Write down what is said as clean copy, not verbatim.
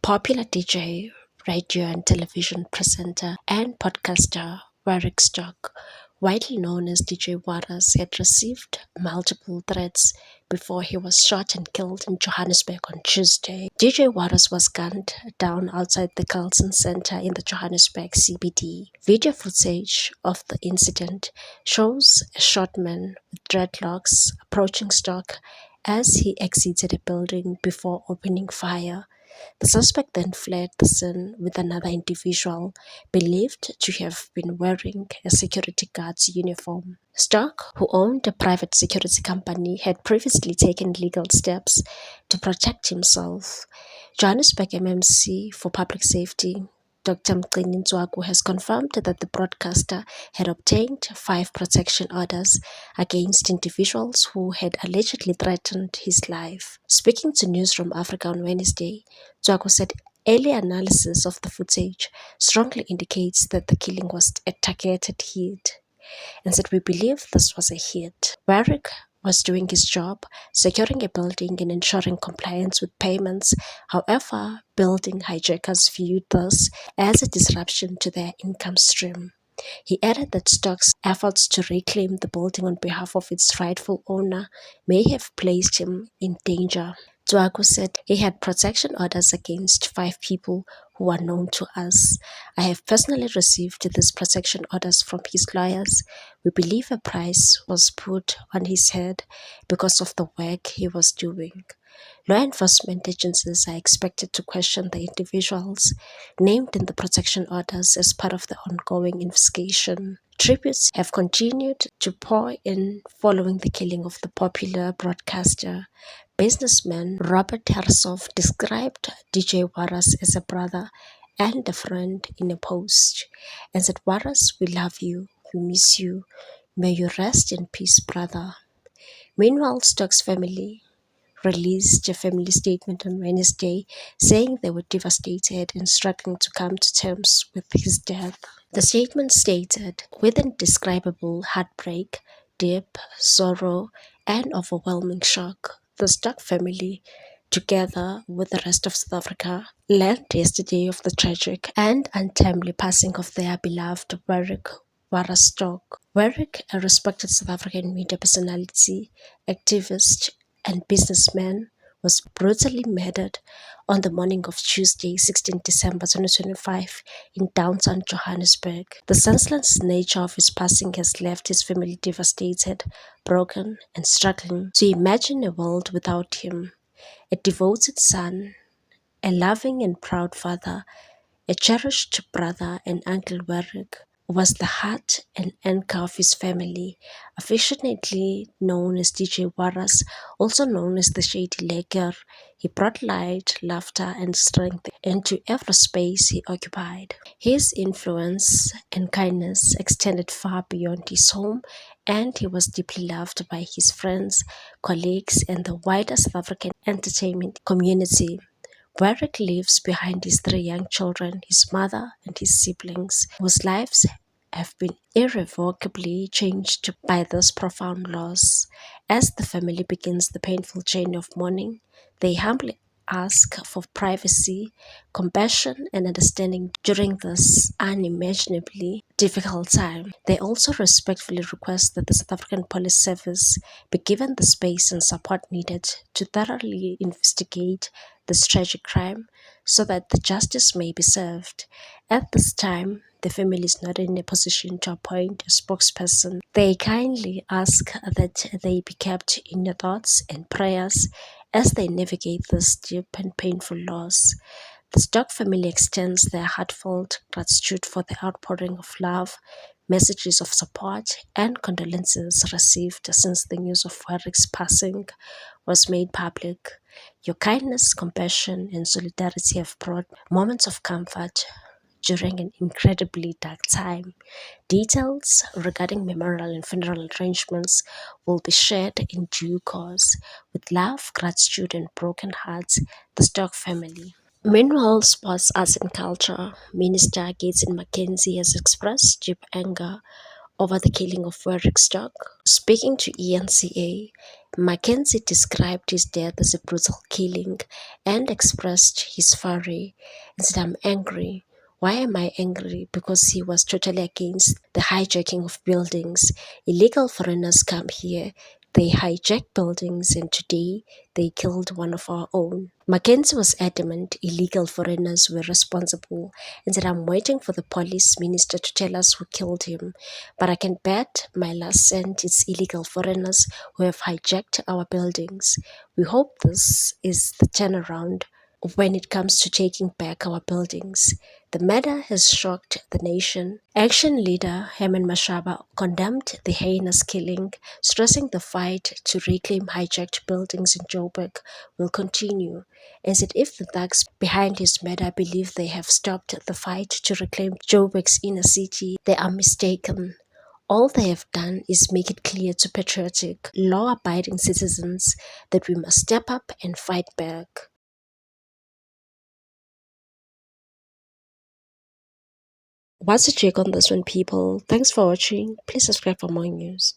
Popular DJ, radio and television presenter, and podcaster Warwick Stock, widely known as DJ Waters, had received multiple threats before he was shot and killed in Johannesburg on Tuesday. DJ Waters was gunned down outside the Carlton Center in the Johannesburg CBD. Video footage of the incident shows a short man with dreadlocks approaching Stock as he exited a building before opening fire. The suspect then fled the scene with another individual believed to have been wearing a security guard's uniform. Stock, who owned a private security company, had previously taken legal steps to protect himself. Johannesburg MMC for Public Safety Dr. Mgcini Ntswaku has confirmed that the broadcaster had obtained 5 protection orders against individuals who had allegedly threatened his life. Speaking to Newsroom Africa on Wednesday, Ntswaku said early analysis of the footage strongly indicates that the killing was a targeted hit, and said we believe this was a hit. Warwick was doing his job, securing a building and ensuring compliance with payments. However, building hijackers viewed this as a disruption to their income stream. He added that Stock's efforts to reclaim the building on behalf of its rightful owner may have placed him in danger. Ntswaku said he had protection orders against 5 people who are known to us. I have personally received these protection orders from his lawyers. We believe a price was put on his head because of the work he was doing. Law enforcement agencies are expected to question the individuals named in the protection orders as part of the ongoing investigation. Tributes have continued to pour in following the killing of the popular broadcaster. Businessman Robert Hersoff described DJ Waters as a brother and a friend in a post, and said, Waters, we love you, we miss you, may you rest in peace, brother. Meanwhile, Stock's family released a family statement on Wednesday saying they were devastated and struggling to come to terms with his death. The statement stated, with indescribable heartbreak, deep sorrow, and overwhelming shock, the Stock family, together with the rest of South Africa, learned yesterday of the tragic and untimely passing of their beloved Warwick Waters Stock. Warwick, a respected South African media personality, activist, and businessman, was brutally murdered on the morning of Tuesday, 16 December 2025 in downtown Johannesburg. The senseless nature of his passing has left his family devastated, broken, and struggling to imagine a world without him. A devoted son, a loving and proud father, a cherished brother, and Uncle Warwick was the heart and anchor of his family, affectionately known as DJ Waters, also known as the Shady Laker. He brought light, laughter, and strength into every space he occupied. His influence and kindness extended far beyond his home, and he was deeply loved by his friends, colleagues, and the wider South African entertainment community. Warwick leaves behind his 3 young children, his mother, and his siblings, whose lives have been irrevocably changed by this profound loss. As the family begins the painful journey of mourning, they humbly ask for privacy, compassion, and understanding during this unimaginably difficult time. They also respectfully request that the South African Police Service be given the space and support needed to thoroughly investigate this tragic crime so that the justice may be served. At this time, the family is not in a position to appoint a spokesperson. They kindly ask that they be kept in your thoughts and prayers as they navigate this deep and painful loss. The Stock family extends their heartfelt gratitude for the outpouring of love, messages of support, and condolences received since the news of Warwick's passing was made public. Your kindness, compassion, and solidarity have brought moments of comfort during an incredibly dark time. Details regarding memorial and funeral arrangements will be shared in due course. With love, gratitude, and broken hearts, the Stock family. Meanwhile, sports, arts, and culture Minister Gates Mackenzie has expressed deep anger over the killing of Warwick Stock. Speaking to ENCA, Mackenzie described his death as a brutal killing and expressed his fury and said, "I'm angry. Why am I angry? Because he was totally against the hijacking of buildings. Illegal foreigners come here, they hijack buildings, and today they killed one of our own." Mackenzie was adamant illegal foreigners were responsible and said, "I'm waiting for the police minister to tell us who killed him. But I can bet my last cent it's illegal foreigners who have hijacked our buildings. We hope this is the turnaround when it comes to taking back our buildings." The matter has shocked the nation. Action leader Herman Mashaba condemned the heinous killing, stressing the fight to reclaim hijacked buildings in Joburg will continue, and said if the thugs behind his murder believe they have stopped the fight to reclaim Joburg's inner city, they are mistaken. All they have done is make it clear to patriotic, law-abiding citizens that we must step up and fight back. What's your take on this one, people? Thanks for watching. Please subscribe for more news.